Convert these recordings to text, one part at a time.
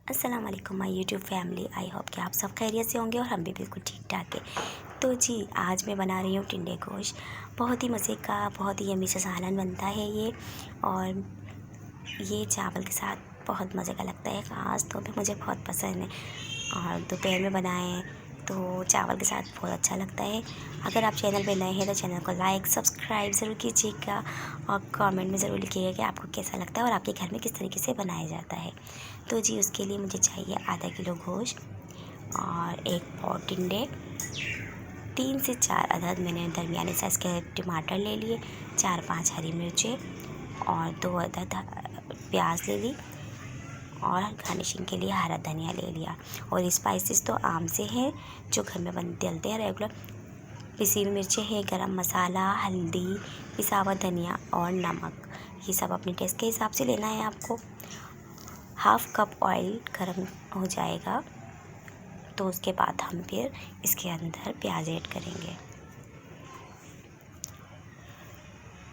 अस्सलाम वालेकुम my YouTube family. I hope कि आप सब खैरियत से होंगे और हम भी बिल्कुल ठीक ठाक है। तो जी आज मैं बना रही हूँ टिंडे गोश्त। बहुत ही मज़े का, बहुत ही यम्मी सा सालन बनता है ये, और ये चावल के साथ बहुत मज़े का लगता है। ख़ास तौर पे मुझे बहुत पसंद है, और दोपहर में बनाएं तो चावल के साथ बहुत अच्छा लगता है। अगर आप चैनल पे नए हैं तो चैनल को लाइक सब्सक्राइब ज़रूर कीजिएगा, और कमेंट में ज़रूर लिखिएगा कि आपको कैसा लगता है और आपके घर में किस तरीके से बनाया जाता है। तो जी उसके लिए मुझे चाहिए आधा किलो गोश्त और एक पाव टिंडे, 3 से 4 अदद मैंने दरमियाने साइज़ के टमाटर ले लिए, 4-5 हरी मिर्चें और 2 अदद प्याज ले ली, और गार्निशिंग के लिए हरा धनिया ले लिया। और स्पाइसेस तो आम से हैं जो घर में डलते हैं रेगुलर। पिसी हुई मिर्चें हैं, गरम मसाला, हल्दी, पिसा हुआ धनिया और नमक। ये सब अपने टेस्ट के हिसाब से लेना है आपको। हाफ़ कप ऑयल गरम हो जाएगा तो उसके बाद हम फिर इसके अंदर प्याज ऐड करेंगे।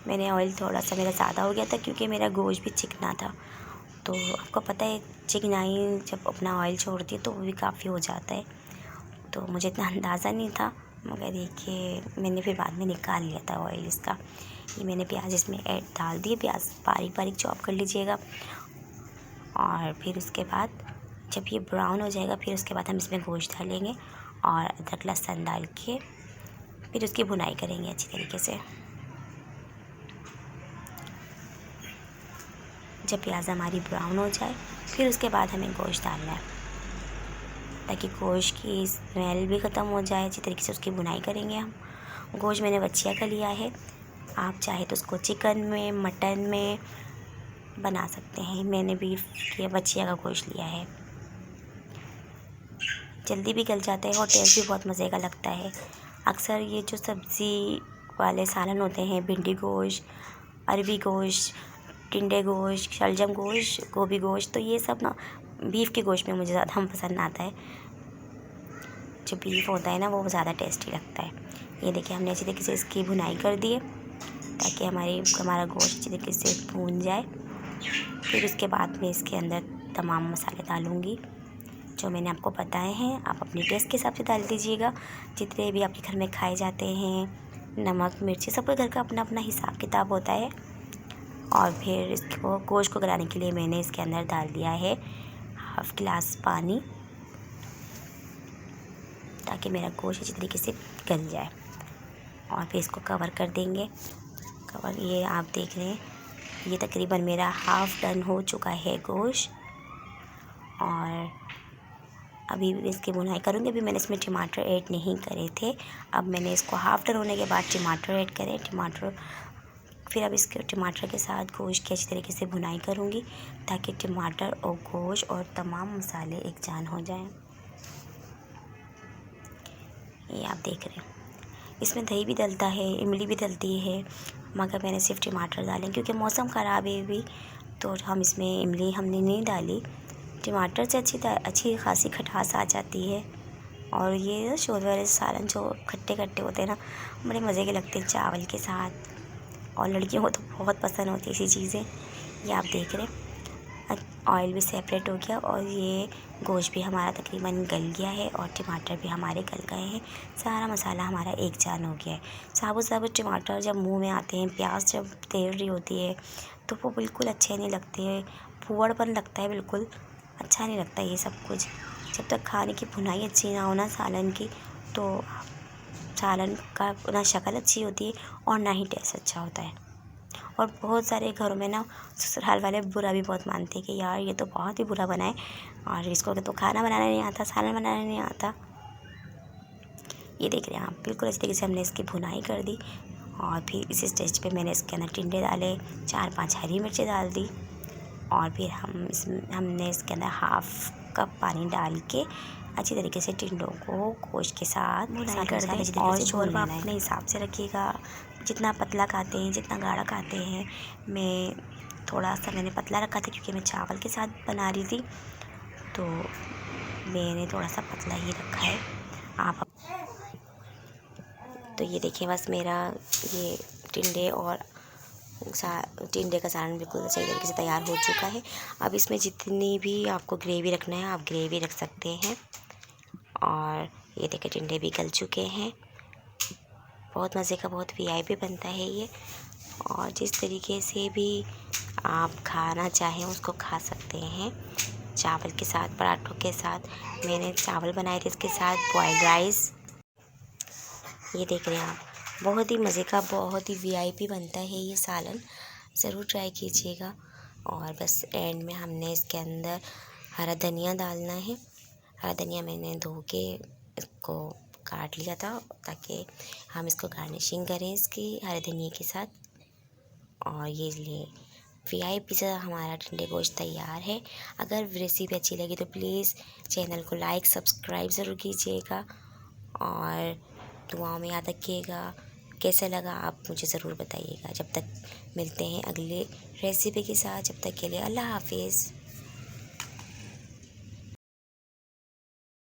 मैंने ऑयल थोड़ा सा मेरा ज़्यादा हो गया था क्योंकि मेरा गोश्त भी चिकना था। तो आपको पता है चिकनाई जब अपना ऑयल छोड़ती है तो वो भी काफ़ी हो जाता है। तो मुझे इतना अंदाज़ा नहीं था, मगर देखिए मैंने फिर बाद में निकाल लिया था ऑयल इसका। ये मैंने प्याज इसमें ऐड डाल दिए। प्याज बारीक बारीक चॉप कर लीजिएगा, और फिर उसके बाद जब ये ब्राउन हो जाएगा फिर उसके बाद हम इसमें गोश्त डालेंगे और अदरक लहसुन डाल के फिर उसकी भुनाई करेंगे अच्छी तरीके से। जब प्याज हमारी ब्राउन हो जाए फिर उसके बाद हमें गोश्त डालना है, ताकि गोश्त की स्मेल भी ख़त्म हो जाए। अच्छी तरीके से उसकी भुनाई करेंगे हम। गोश्त मैंने बछिया का लिया है, आप चाहे तो उसको चिकन में, मटन में बना सकते हैं। मैंने बीफ या बछिया का गोश्त लिया है। जल्दी भी गल जाता है और टेस्ट भी बहुत मज़े का लगता है। अक्सर ये जो सब्ज़ी वाले सालन होते हैं, भिंडी गोश्त, अरबी गोश्त, टिंडे गोश्त, शलजम गोश्त, गोभी गोश्त, तो ये सब ना बीफ के गोश्त में मुझे ज़्यादा पसंद आता है। जो बीफ होता है ना वो ज़्यादा टेस्टी लगता है। ये देखिए हमने अच्छी तरीके से इसकी भुनाई कर दी है ताकि हमारा गोश्त अच्छी तरीके से भून जाए। फिर उसके बाद मैं इसके अंदर तमाम मसाले डालूँगी जो मैंने आपको बताए हैं। आप अपने टेस्ट के हिसाब से डाल दीजिएगा, जितने भी आपके घर में खाए जाते हैं। नमक मिर्ची सबके घर का अपना अपना हिसाब किताब होता है। और फिर इसको गोश्त को गलाने के लिए मैंने इसके अंदर डाल दिया है हाफ़ गिलास पानी, ताकि मेरा गोश्त अच्छी तरीके से गल जाए। और फिर इसको कवर कर देंगे। कवर ये आप देख रहे हैं, ये तकरीबन मेरा हाफ़ डन हो चुका है गोश्त। और अभी इसकी भुनाई करूँगी। अभी मैंने इसमें टमाटर ऐड नहीं करे थे, अब मैंने इसको हाफ़ डन होने के बाद टमाटर ऐड करे। फिर अब इसके टमाटर के साथ गोश्त की अच्छी तरीके से भुनाई करूँगी, ताकि टमाटर और गोश्त और तमाम मसाले एक जान हो जाएं। ये आप देख रहे हैं, इसमें दही भी डलता है, इमली भी डलती है, मगर मैंने सिर्फ टमाटर डाले क्योंकि मौसम ख़राब है अभी, तो हम इसमें इमली हमने नहीं डाली। टमाटर से अच्छी खासी खटास आ जाती है। और ये शोरबा वाले सालन जो खट्टे खट्टे होते हैं ना, बड़े मज़े के लगते हैं चावल के साथ, और लड़कियों को तो बहुत पसंद होती है ऐसी चीज़ें। ये आप देख रहे हैं ऑयल भी सेपरेट हो गया, और ये गोश्त भी हमारा तकरीबन गल गया है, और टमाटर भी हमारे गल गए हैं। सारा मसाला हमारा एक जान हो गया है। साबुत साबुत टमाटर जब मुंह में आते हैं, प्याज जब तैर रही होती है, तो वो बिल्कुल अच्छे नहीं लगते हैं। फूहड़पन लगता है, बिल्कुल अच्छा नहीं लगता ये सब कुछ। जब तक खाने की भुनाई अच्छी ना हो ना सालन की, तो सालन का ना शक्ल अच्छी होती है और ना ही टेस्ट अच्छा होता है। और बहुत सारे घरों में ना ससुराल वाले बुरा भी बहुत मानते हैं कि यार ये तो बहुत ही बुरा बना है, और इसको तो खाना बनाना नहीं आता, सालन बनाना नहीं आता। ये देख रहे हैं आप, बिल्कुल इस तरीके से हमने इसकी भुनाई कर दी। और फिर इस स्टेज पे मैंने इसके अंदर टिंडे डाले, 4-5 हरी मिर्चें डाल दी, और फिर हमने इसके अंदर हाफ़ कप पानी डाल के अच्छी तरीके से टिंडों को गोश्त के साथ भुनाई कर दें। और शोरबा अपने हिसाब से रखिएगा, जितना पतला खाते हैं, जितना गाढ़ा खाते हैं। मैं थोड़ा सा मैंने पतला रखा था क्योंकि मैं चावल के साथ बना रही थी, तो मैंने थोड़ा सा पतला ही रखा है। आप तो ये देखिए, बस मेरा ये टिंडे और टिंडे का सालन बिल्कुल सही तरीके से तैयार हो चुका है। अब इसमें जितनी भी आपको ग्रेवी रखना है आप ग्रेवी रख सकते हैं। और ये देखिए टिंडे भी गल चुके हैं। बहुत मज़े का, बहुत वीआईपी बनता है ये। और जिस तरीके से भी आप खाना चाहें उसको खा सकते हैं, चावल के साथ, पराठों के साथ। मैंने चावल बनाए थे, इसके साथ बॉइल्ड राइस। ये देख रहे हैं आप, बहुत ही मज़े का, बहुत ही वीआईपी बनता है ये सालन। ज़रूर ट्राई कीजिएगा। और बस एंड में हमने इसके अंदर हरा धनिया डालना है। हरा धनिया मैंने धो के इसको काट लिया था ताकि हम इसको गार्निशिंग करें इसकी हरे धनिया के साथ। और ये लिए वीआईपी सा हमारा टिंडे गोश्त तैयार है। अगर रेसिपी अच्छी लगी तो प्लीज़ चैनल को लाइक सब्सक्राइब ज़रूर कीजिएगा और दुआओं में याद रखिएगा। कैसा लगा आप मुझे ज़रूर बताइएगा। जब तक मिलते हैं अगले रेसिपी के साथ, जब तक के लिए अल्लाह हाफिज़।